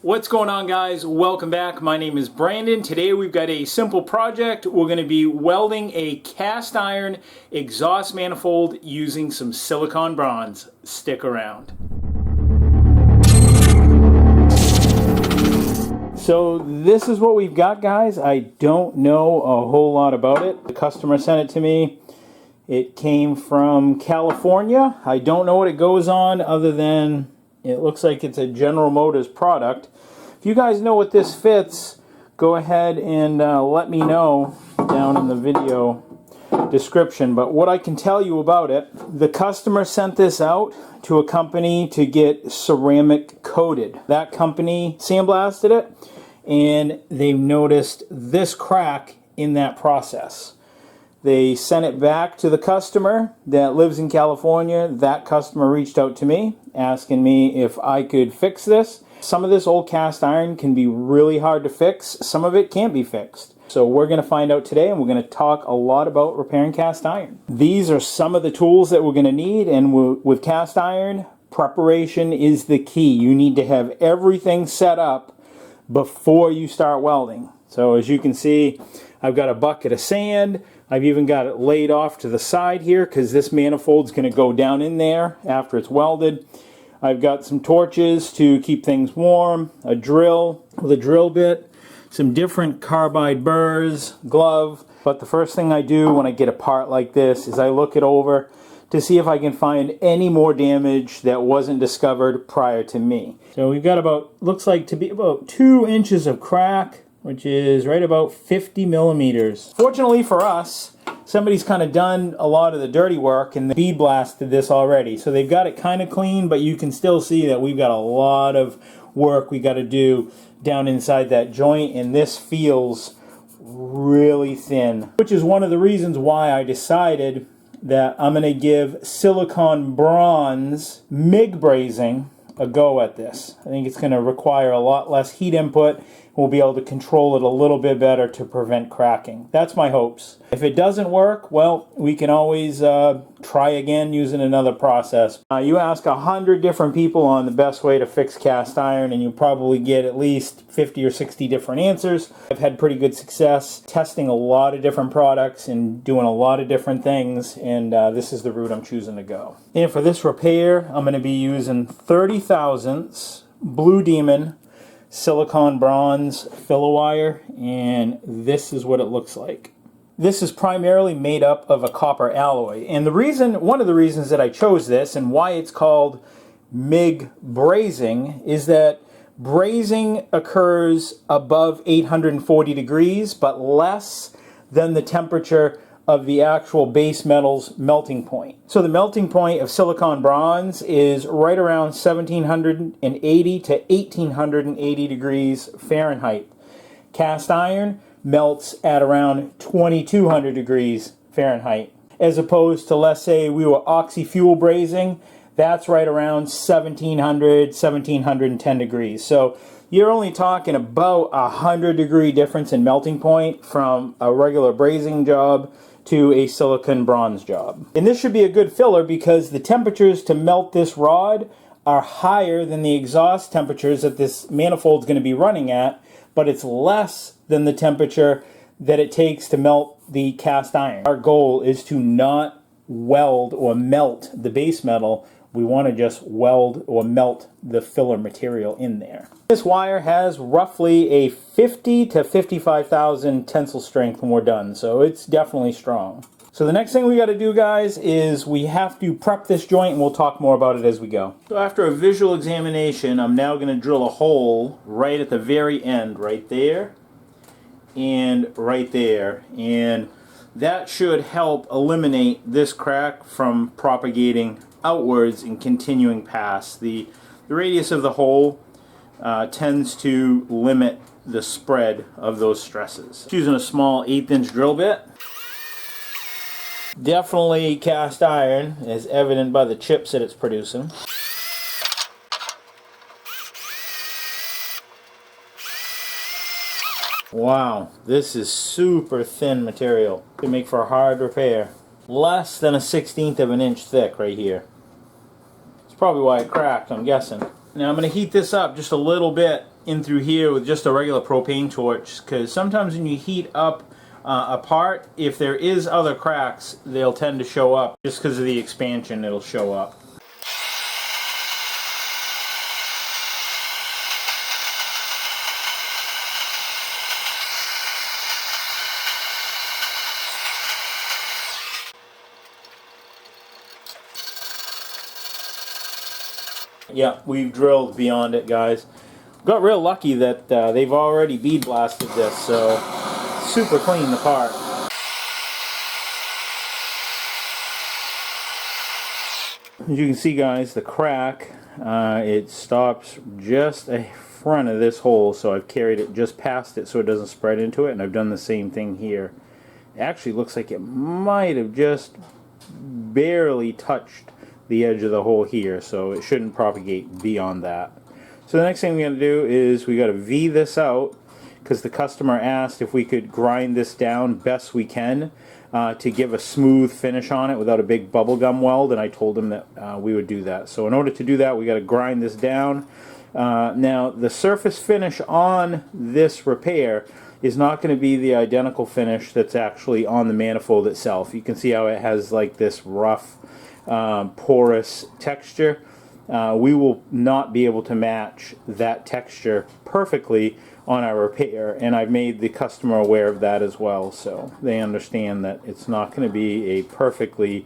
What's going on, guys? Welcome back. My name is Brandon. Today we've got a simple project. We're going to be welding a cast iron exhaust manifold using some silicon bronze. Stick around. So this is what we've got, guys. I don't know a whole lot about it. The customer sent it to me. It came from California. I don't know what it goes on other than it looks like it's a General Motors product. If you guys know what this fits, go ahead and let me know down in the video description. But what I can tell you about it, the customer sent this out to a company to get ceramic coated. That company sandblasted it, and they've noticed this crack in that process. They sent it back to the customer that lives in California. That customer reached out to me asking me if I could fix this. Some of this old cast iron can be really hard to fix. Some of it can't be fixed. So we're going to find out today, and we're going to talk a lot about repairing cast iron. These are some of the tools that we're going to need, and with cast iron, preparation is the key. You need to have everything set up before you start welding. So as you can see, I've got a bucket of sand. I've even got it laid off to the side here because this manifold's going to go down in there after it's welded. I've got some torches to keep things warm, a drill with a drill bit, some different carbide burrs, glove. But the first thing I do when I get a part like this is I look it over to see if I can find any more damage that wasn't discovered prior to me. So we've got about, looks like to be about 2 inches of crack, which is right about 50 millimeters. Fortunately for us, somebody's kind of done a lot of the dirty work and bead blasted this already. So they've got it kind of clean, but you can still see that we've got a lot of work we got to do down inside that joint, and this feels really thin. Which is one of the reasons why I decided that I'm going to give silicon bronze MIG brazing a go at this. I think it's going to require a lot less heat input. We'll be able to control it a little bit better to prevent cracking. That's my hopes. If it doesn't work, well, we can always try again using another process. You ask 100 different people on the best way to fix cast iron, and you probably get at least 50 or 60 different answers. I've had pretty good success testing a lot of different products and doing a lot of different things, and this is the route I'm choosing to go. And for this repair, I'm going to be using 30 thousandths Blue Demon silicon bronze filler wire, and this is what it looks like. This is primarily made up of a copper alloy, and one of the reasons that I chose this and why it's called MIG brazing is that brazing occurs above 840 degrees but less than the temperature of the actual base metal's melting point. So the melting point of silicon bronze is right around 1780 to 1880 degrees Fahrenheit. Cast iron melts at around 2200 degrees Fahrenheit. As opposed to, let's say we were oxy-fuel brazing, that's right around 1710 degrees. So you're only talking about a 100-degree difference in melting point from a regular brazing job to a silicon bronze job. And this should be a good filler because the temperatures to melt this rod are higher than the exhaust temperatures that this manifold is going to be running at, but it's less than the temperature that it takes to melt the cast iron. Our goal is to not weld or melt the base metal. We want to just weld or melt the filler material in there. This wire has roughly a 50 to 55,000 tensile strength when we're done, so it's definitely strong. So the next thing we got to do, guys, is we have to prep this joint, and we'll talk more about it as we go. So after a visual examination, I'm now going to drill a hole right at the very end, right there, and right there, and that should help eliminate this crack from propagating outwards and continuing past. The radius of the hole tends to limit the spread of those stresses. Using a small 1/8 inch drill bit. Definitely cast iron, as evident by the chips that it's producing. Wow, this is super thin material. It can make for a hard repair. Less than a 1/16 of an inch thick right here. It's probably why it cracked, I'm guessing. Now I'm going to heat this up just a little bit in through here with just a regular propane torch, because sometimes when you heat up a part, if there is other cracks, they'll tend to show up. Just because of the expansion, it'll show up. Yeah, we've drilled beyond it, guys. Got real lucky that they've already bead blasted this, so super clean the part. As you can see, guys, the crack, it stops just in front of this hole, so I've carried it just past it so it doesn't spread into it, and I've done the same thing here. It actually looks like it might have just barely touched the edge of the hole here, so it shouldn't propagate beyond that. So the next thing we got to do is we got to V this out, because the customer asked if we could grind this down best we can to give a smooth finish on it without a big bubblegum weld, and I told him that we would do that. So in order to do that, we got to grind this down. Now the surface finish on this repair is not going to be the identical finish that's actually on the manifold itself. You can see how it has like this rough porous texture. We will not be able to match that texture perfectly on our repair, and I've made the customer aware of that as well, so they understand that it's not going to be a perfectly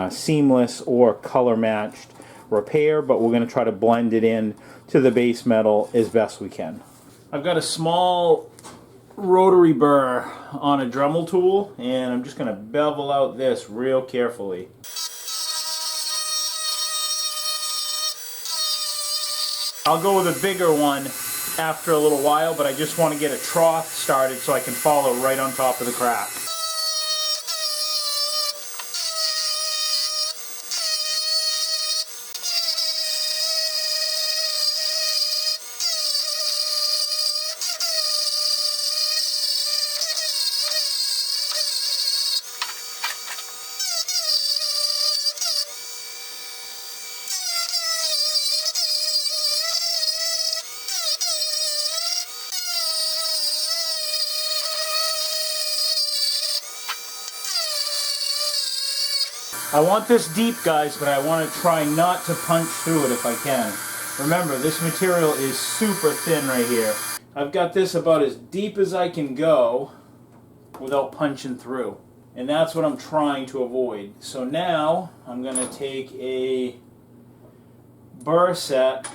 seamless or color matched repair, but we're going to try to blend it in to the base metal as best we can. I've got a small rotary burr on a Dremel tool, and I'm just going to bevel out this real carefully. I'll go with a bigger one after a little while, but I just want to get a trough started so I can follow right on top of the crack. I want this deep, guys, but I want to try not to punch through it if I can. Remember, this material is super thin right here. I've got this about as deep as I can go without punching through. And that's what I'm trying to avoid. So now I'm going to take a burr set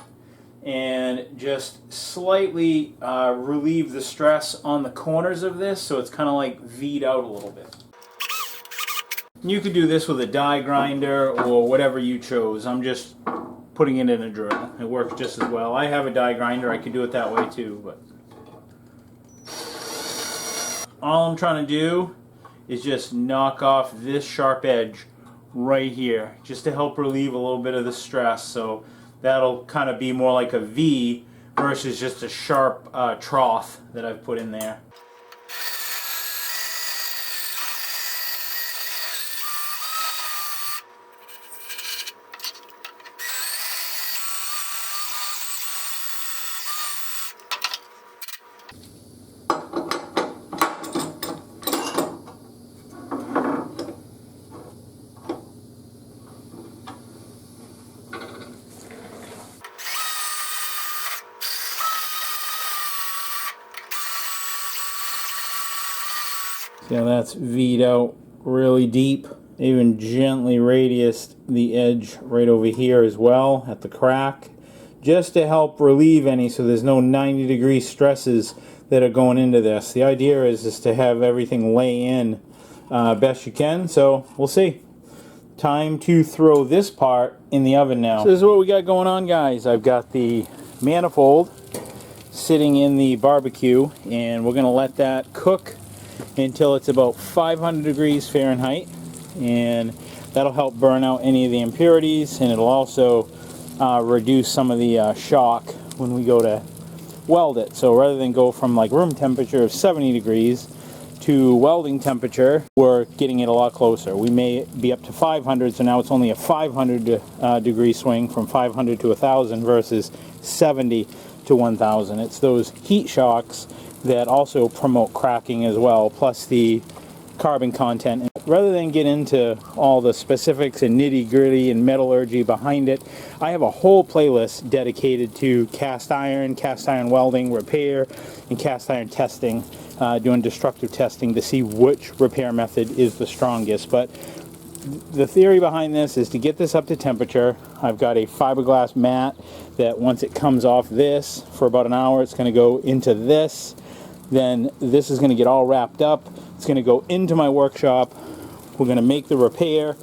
and just slightly relieve the stress on the corners of this so it's kind of like V'd out a little bit. You could do this with a die grinder or whatever you chose. I'm just putting it in a drill. It works just as well. I have a die grinder. I could do it that way too. But all I'm trying to do is just knock off this sharp edge right here, just to help relieve a little bit of the stress. So that'll kind of be more like a V versus just a sharp trough that I've put in there. See how that's V'd out really deep. Even gently radiused the edge right over here as well at the crack, just to help relieve any, so there's no 90-degree stresses that are going into this. The idea is to have everything lay in best you can, so we'll see. Time to throw this part in the oven now. So this is what we got going on, guys. I've got the manifold sitting in the barbecue, and we're going to let that cook until it's about 500 degrees Fahrenheit, and that'll help burn out any of the impurities, and it'll also reduce some of the shock when we go to weld it. So rather than go from like room temperature of 70 degrees to welding temperature, we're getting it a lot closer. We may be up to 500, so now it's only a 500 degree swing from 500 to 1000 versus 70 to to 1000. It's those heat shocks that also promote cracking as well, plus the carbon content. Rather than get into all the specifics and nitty-gritty and metallurgy behind it, I have a whole playlist dedicated to cast iron welding, repair, and cast iron testing, doing destructive testing to see which repair method is the strongest. But the theory behind this is to get this up to temperature. I've got a fiberglass mat that once it comes off this for about an hour, it's going to go into this. Then this is going to get all wrapped up. It's going to go into my workshop. We're going to make the repair,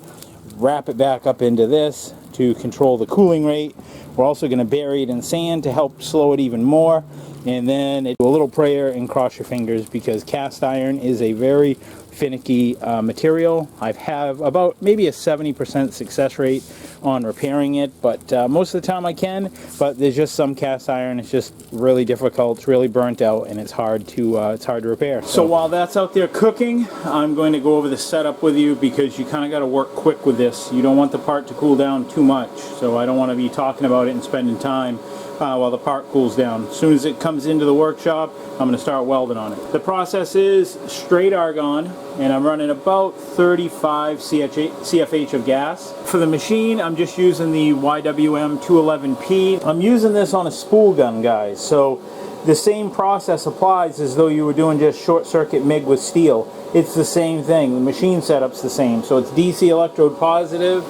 wrap it back up into this to control the cooling rate. We're also going to bury it in sand to help slow it even more. And then do a little prayer and cross your fingers, because cast iron is a very finicky material. I have about maybe a 70% success rate on repairing it, but most of the time I can. But there's just some cast iron, it's just really difficult, it's really burnt out, and it's hard to repair. So while that's out there cooking, I'm going to go over the setup with you, because you kind of got to work quick with this. You don't want the part to cool down too much, so I don't want to be talking about it and spending time while the part cools down. As soon as it comes into the workshop, I'm going to start welding on it. The process is straight argon, and I'm running about 35 CFH of gas. For the machine, I'm just using the YWM 211P. I'm using this on a spool gun, guys, so the same process applies as though you were doing just short circuit MIG with steel. It's the same thing. The machine setup's the same. So it's DC electrode positive.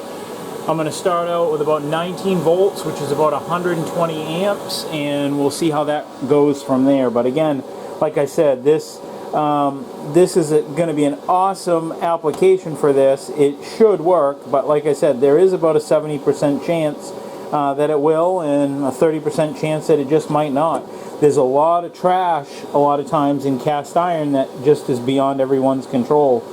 I'm going to start out with about 19 volts, which is about 120 amps, and we'll see how that goes from there. But again, like I said, this is going to be an awesome application for this. It should work, but like I said, there is about a 70% chance that it will, and a 30% chance that it just might not. There's a lot of trash a lot of times in cast iron that just is beyond everyone's control.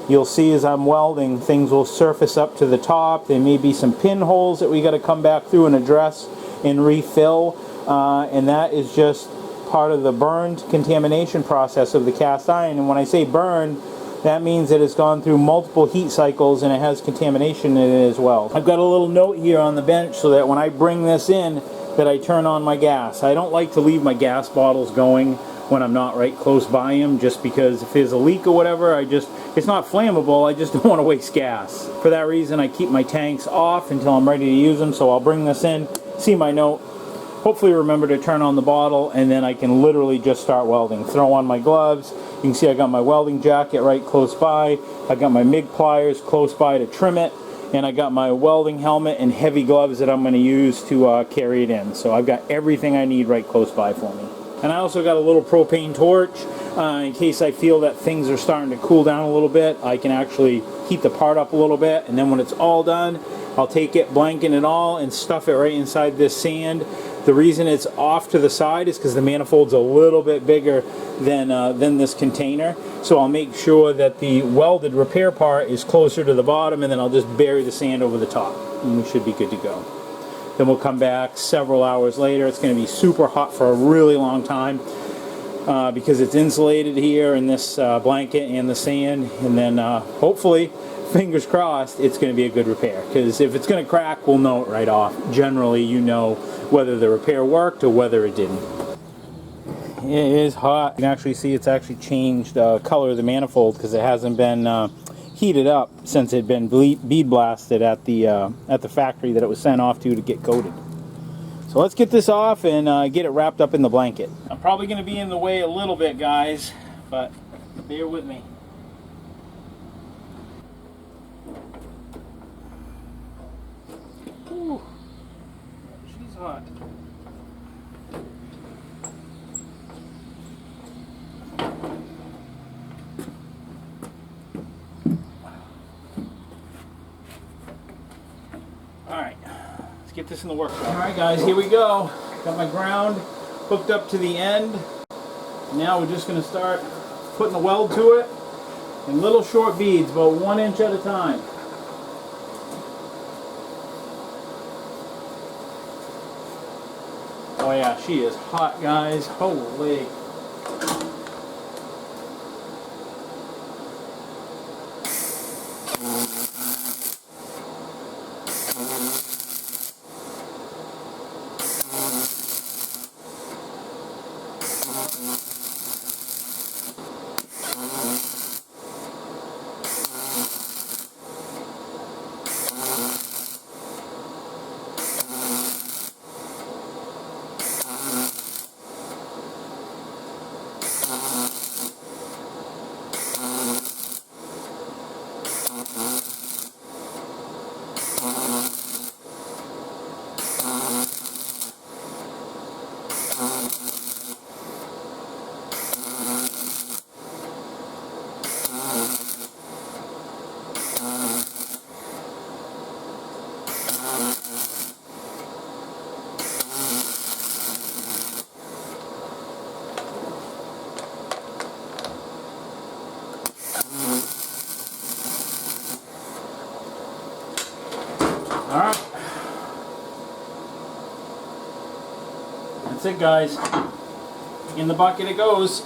You'll see as I'm welding, things will surface up to the top. There may be some pinholes that we got to come back through and address and refill, and that is just part of the burned contamination process of the cast iron. And when I say burned, that means that it's gone through multiple heat cycles and it has contamination in it as well. I've got a little note here on the bench so that when I bring this in, that I turn on my gas. I don't like to leave my gas bottles going when I'm not right close by them, just because if there's a leak or whatever, it's not flammable, I just don't want to waste gas. For that reason, I keep my tanks off until I'm ready to use them. So I'll bring this in, see my note, hopefully remember to turn on the bottle, and then I can literally just start welding. Throw on my gloves. You can see I got my welding jacket right close by. I got my MIG pliers close by to trim it, and I got my welding helmet and heavy gloves that I'm going to use to carry it in. So I've got everything I need right close by for me. And I also got a little propane torch in case I feel that things are starting to cool down a little bit. I can actually heat the part up a little bit, and then when it's all done, I'll take it, blanket it all, and stuff it right inside this sand. The reason it's off to the side is because the manifold's a little bit bigger than this container. So I'll make sure that the welded repair part is closer to the bottom, and then I'll just bury the sand over the top, and we should be good to go. Then we'll come back several hours later. It's going to be super hot for a really long time because it's insulated here in this blanket and the sand. And then hopefully, fingers crossed, it's going to be a good repair. Because if it's going to crack, we'll know it right off. Generally, you know whether the repair worked or whether it didn't. It is hot. You can actually see it's actually changed the color of the manifold because it hasn't been heated up since it had been bead blasted at the factory that it was sent off to get coated. So let's get this off and get it wrapped up in the blanket. I'm probably going to be in the way a little bit, guys, but bear with me. Ooh, she's hot. Alright, let's get this in the workshop. Alright guys, here we go. Got my ground hooked up to the end. Now we're just going to start putting the weld to it in little short beads, about 1 inch at a time. Oh yeah, she is hot, guys. Holy. Alright. That's it, guys. In the bucket it goes.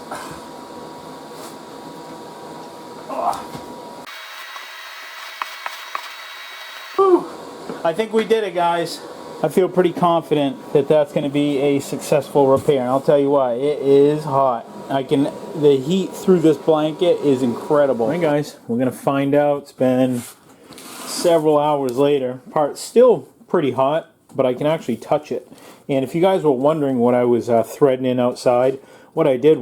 Whew. I think we did it, guys. I feel pretty confident that that's going to be a successful repair, and I'll tell you why. It is hot. The heat through this blanket is incredible. Alright, guys, we're going to find out. It's been several hours later. Part's still pretty hot, but I can actually touch it. And if you guys were wondering what I was threading in outside, what I did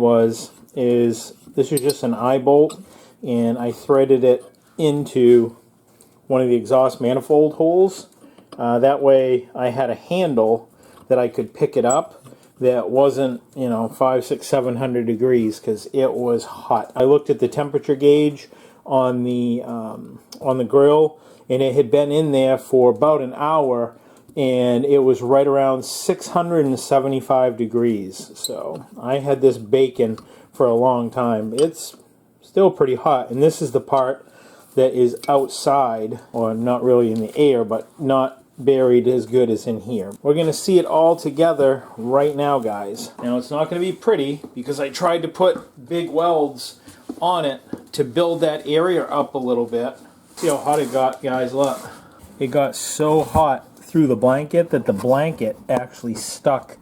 is this is just an eye bolt, and I threaded it into one of the exhaust manifold holes. That way I had a handle that I could pick it up that wasn't, 500, 600, 700 degrees, because it was hot. I looked at the temperature gauge on the grill, and it had been in there for about an hour, and it was right around 675 degrees. So I had this baking for a long time. It's still pretty hot, and this is the part that is outside, or not really in the air, but not buried as good as in here. We're going to see it all together right now, guys. Now, it's not going to be pretty because I tried to put big welds on it to build that area up a little bit. See how hot it got, guys. Look, it got so hot through the blanket that the blanket actually stuck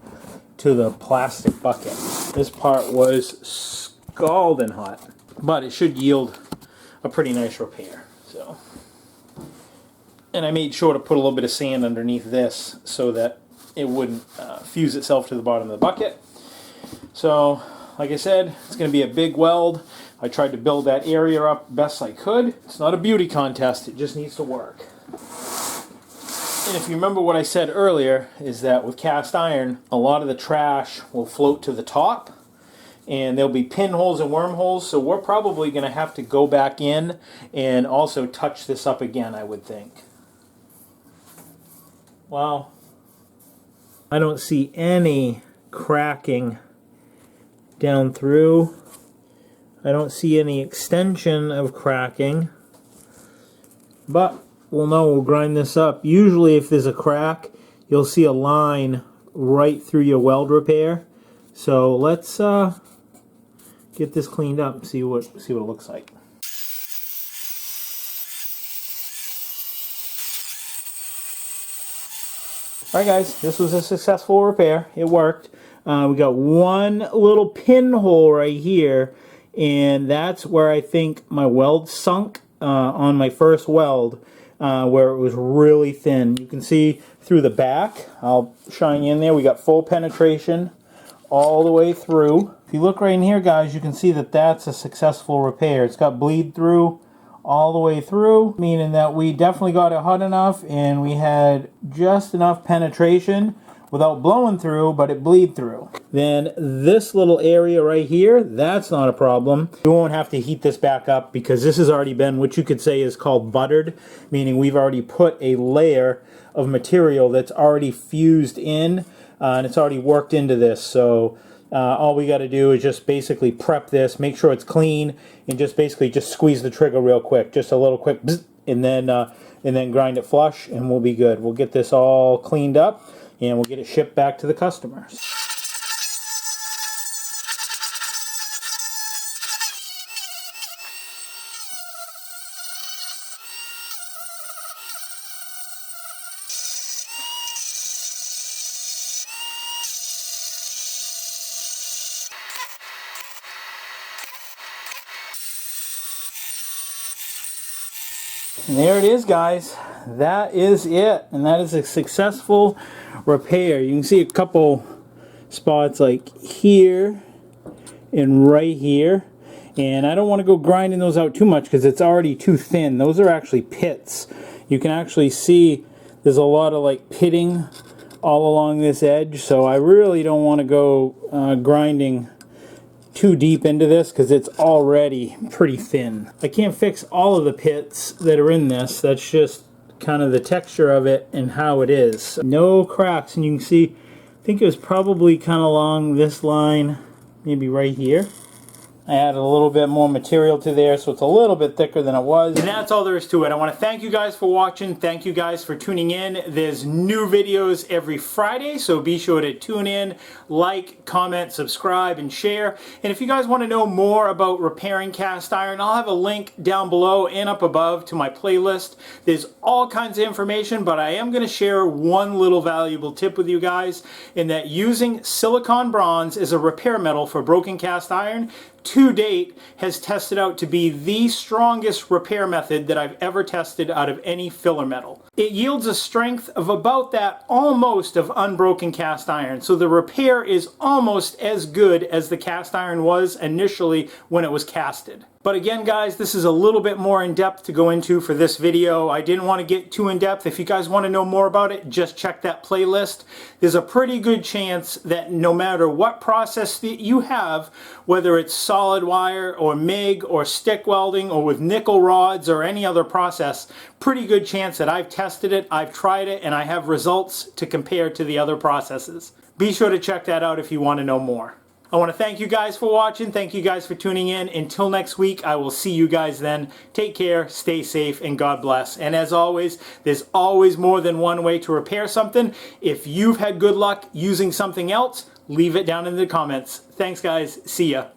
to the plastic bucket. This part was scalding hot, but it should yield a pretty nice repair. So, and I made sure to put a little bit of sand underneath this so that it wouldn't fuse itself to the bottom of the bucket. So, like I said, it's going to be a big weld. I tried to build that area up best I could. It's not a beauty contest, it just needs to work. And if you remember what I said earlier, is that with cast iron, a lot of the trash will float to the top, and there'll be pinholes and wormholes, so we're probably going to have to go back in and also touch this up again, I would think. Wow. I don't see any cracking down through. I don't see any extension of cracking, but we'll know. We'll grind this up. Usually if there's a crack, you'll see a line right through your weld repair. So let's get this cleaned up and see what it looks like. Alright, guys, this was a successful repair. It worked. We got one little pinhole right here, and that's where I think my weld sunk on my first weld, where it was really thin. You can see through the back. I'll shine you in there. We got full penetration all the way through. If you look right in here, guys, you can see that that's a successful repair. It's got bleed through all the way through, meaning that we definitely got it hot enough and we had just enough penetration without blowing through, but it bleed through. Then this little area right here, that's not a problem. You won't have to heat this back up because this has already been what you could say is called buttered, meaning we've already put a layer of material that's already fused in, and it's already worked into this. So all we got to do is just basically prep this, make sure it's clean, and just basically just squeeze the trigger real quick, just a little quick, bzz, and then grind it flush, and we'll be good. We'll get this all cleaned up, and we'll get it shipped back to the customers. And there it is, guys. That is it. And that is a successful repair. You can see a couple spots like here and right here. And I don't want to go grinding those out too much because it's already too thin. Those are actually pits. You can actually see there's a lot of like pitting all along this edge. So I really don't want to go grinding too deep into this because it's already pretty thin. I can't fix all of the pits that are in this. That's just kind of the texture of it and how it is. No cracks, and you can see, I think it was probably kind of along this line, maybe right here. I added a little bit more material to there, so it's a little bit thicker than it was. And that's all there is to it. I want to thank you guys for watching. Thank you guys for tuning in. There's new videos every Friday, so be sure to tune in, like, comment, subscribe, and share. And if you guys want to know more about repairing cast iron, I'll have a link down below and up above to my playlist. There's all kinds of information, but I am going to share one little valuable tip with you guys, in that using silicon bronze as a repair metal for broken cast iron to date has tested out to be the strongest repair method that I've ever tested out of any filler metal. It yields a strength of about that almost of unbroken cast iron, so the repair is almost as good as the cast iron was initially when it was casted. But again, guys, this is a little bit more in depth to go into for this video. I didn't want to get too in depth. If you guys want to know more about it, just check that playlist. There's a pretty good chance that no matter what process that you have, whether it's solid wire or MIG or stick welding or with nickel rods or any other process, pretty good chance that I've tested it, I've tried it, and I have results to compare to the other processes. Be sure to check that out if you want to know more. I want to thank you guys for watching. Thank you guys for tuning in. Until next week, I will see you guys then. Take care, stay safe, and God bless. And as always, there's always more than one way to repair something. If you've had good luck using something else, leave it down in the comments. Thanks, guys. See ya.